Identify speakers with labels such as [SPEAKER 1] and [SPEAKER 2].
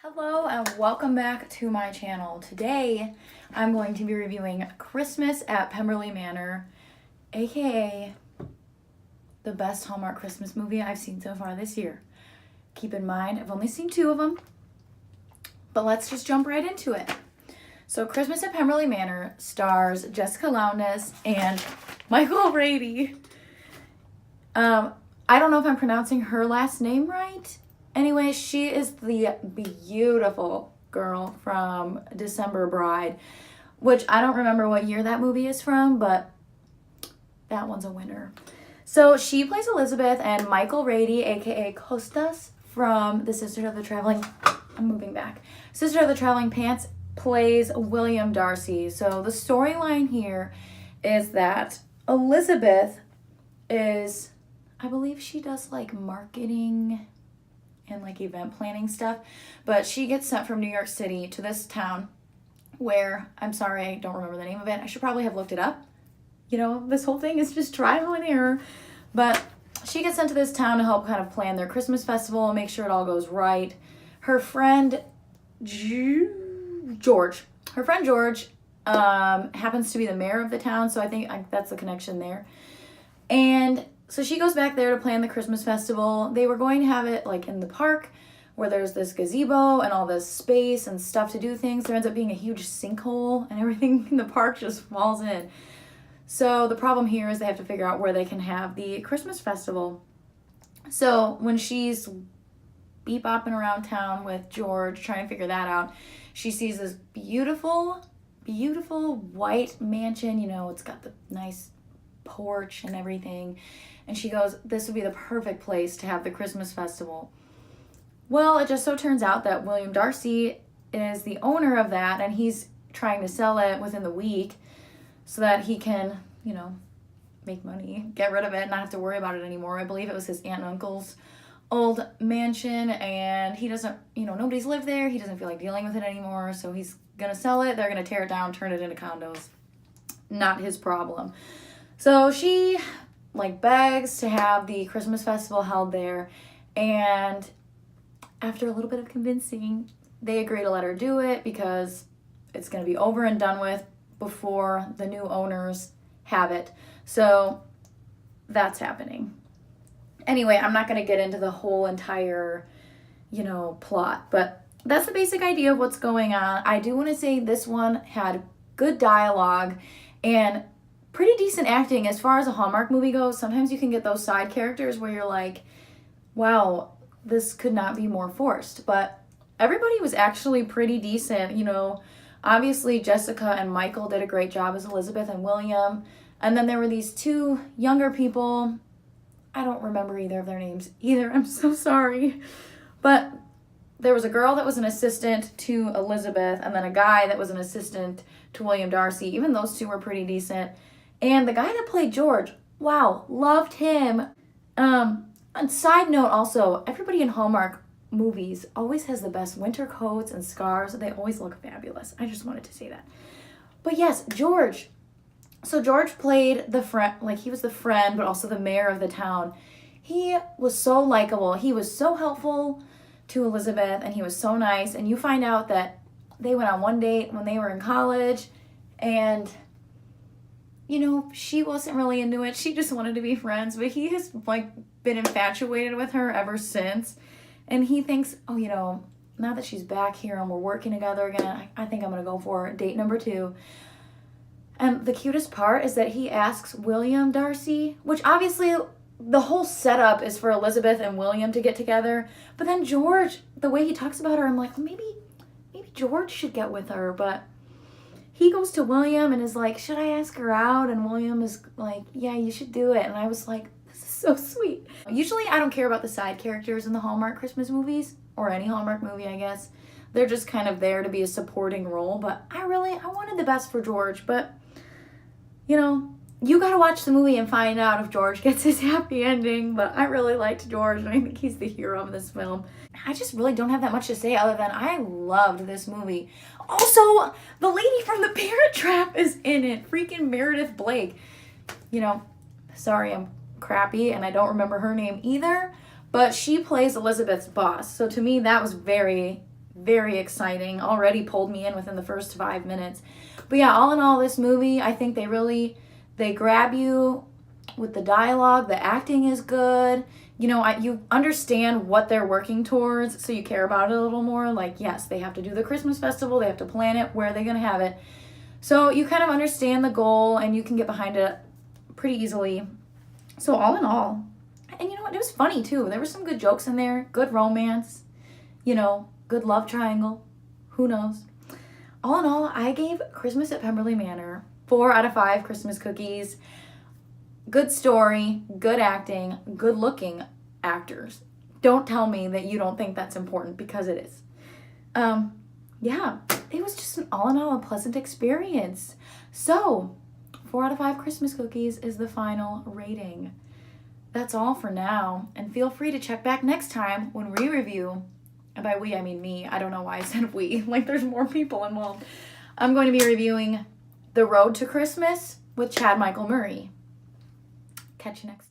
[SPEAKER 1] Hello and welcome back to my channel. Today I'm going to be reviewing Christmas at Pemberley Manor, aka the best Hallmark Christmas movie I've seen so far this year. Keep in mind, I've only seen 2 of them, but let's just jump right into it. So Christmas at Pemberley Manor stars Jessica Lowndes and Michael Rady. I don't know if I'm pronouncing her last name right. Anyway, she is the beautiful girl from December Bride, which I don't remember what year that movie is from, but that one's a winner. So she plays Elizabeth, and Michael Rady, aka Costas from the Sister of the Traveling, Sister of the Traveling Pants, plays William Darcy. So the storyline here is that Elizabeth is, I believe she does like marketing and like event planning stuff, but she gets sent from New York City to this town where, I'm sorry, I don't remember the name of it. I should probably have looked it up. You know, this whole thing is just trial and error. But she gets sent to this town to help kind of plan their Christmas festival and make sure it all goes right. Her friend George happens to be the mayor of the town, so I think that's the connection there. And so she goes back there to plan the Christmas festival. They were going to have it like in the park where there's this gazebo and all this space and stuff to do things. There ends up being a huge sinkhole and everything in the park just falls in. So the problem here is they have to figure out where they can have the Christmas festival. So when she's bebopping around town with George trying to figure that out, she sees this beautiful, beautiful white mansion. You know, it's got the nice porch and everything. And she goes, this would be the perfect place to have the Christmas festival. Well, it just so turns out that William Darcy is the owner of that, and he's trying to sell it within the week so that he can, you know, make money, get rid of it, not have to worry about it anymore. I believe it was his aunt and uncle's old mansion, and he doesn't, you know, nobody's lived there. He doesn't feel like dealing with it anymore, so he's gonna sell it. They're gonna tear it down, turn it into condos. Not his problem. So she like begs to have the Christmas festival held there, and after a little bit of convincing, they agree to let her do it because it's going to be over and done with before the new owners have it. So that's happening. Anyway, I'm not going to get into the whole entire, you know, plot, but that's the basic idea of what's going on. I do want to say this one had good dialogue and pretty decent acting as far as a Hallmark movie goes. Sometimes you can get those side characters where you're like, wow, this could not be more forced. But everybody was actually pretty decent. You know, obviously Jessica and Michael did a great job as Elizabeth and William. And then there were these 2 younger people. I don't remember either of their names either. I'm so sorry. But there was a girl that was an assistant to Elizabeth, and then a guy that was an assistant to William Darcy. Even those 2 were pretty decent. And the guy that played George, wow, loved him. On side note also, everybody in Hallmark movies always has the best winter coats and scarves. They always look fabulous. I just wanted to say that. But yes, George. So George played the friend, like he was the friend, but also the mayor of the town. He was so likable. He was so helpful to Elizabeth, and he was so nice. And you find out that they went on one date when they were in college, and you know, she wasn't really into it. She just wanted to be friends, but he has like been infatuated with her ever since. And he thinks, oh, you know, now that she's back here and we're working together again, I think I'm going to go for date number 2. And the cutest part is that he asks William Darcy, which obviously the whole setup is for Elizabeth and William to get together. But then George, the way he talks about her, I'm like, well, maybe George should get with her, but he goes to William and is like, should I ask her out? And William is like, yeah, you should do it. And I was like, this is so sweet. Usually I don't care about the side characters in the Hallmark Christmas movies, or any Hallmark movie, I guess. They're just kind of there to be a supporting role. But I wanted the best for George. But, you know, you gotta watch the movie and find out if George gets his happy ending. But I really liked George, and I think he's the hero of this film. I just really don't have that much to say other than I loved this movie. Also, the lady from The Parent Trap is in it. Freaking Meredith Blake. You know, sorry I'm crappy and I don't remember her name either, but she plays Elizabeth's boss. So to me, that was very very exciting. Already pulled me in within the first 5 minutes. But yeah, all in all, this movie, I think they grab you with the dialogue. The acting is good. You know, you understand what they're working towards, so you care about it a little more. Like, yes, they have to do the Christmas festival. They have to plan it. Where are they going to have it? So you kind of understand the goal, and you can get behind it pretty easily. So all in all, and you know what? It was funny, too. There were some good jokes in there. Good romance. You know, good love triangle. Who knows? All in all, I gave Christmas at Pemberley Manor 4 out of 5 Christmas cookies. Good story, good acting, good looking actors. Don't tell me that you don't think that's important, because it is. Yeah, it was just all in all a pleasant experience. So 4 out of 5 Christmas cookies is the final rating. That's all for now, and feel free to check back next time when we review, and by we I mean me, I don't know why I said we, like there's more people involved. I'm going to be reviewing The Road to Christmas with Chad Michael Murray. Catch you next time.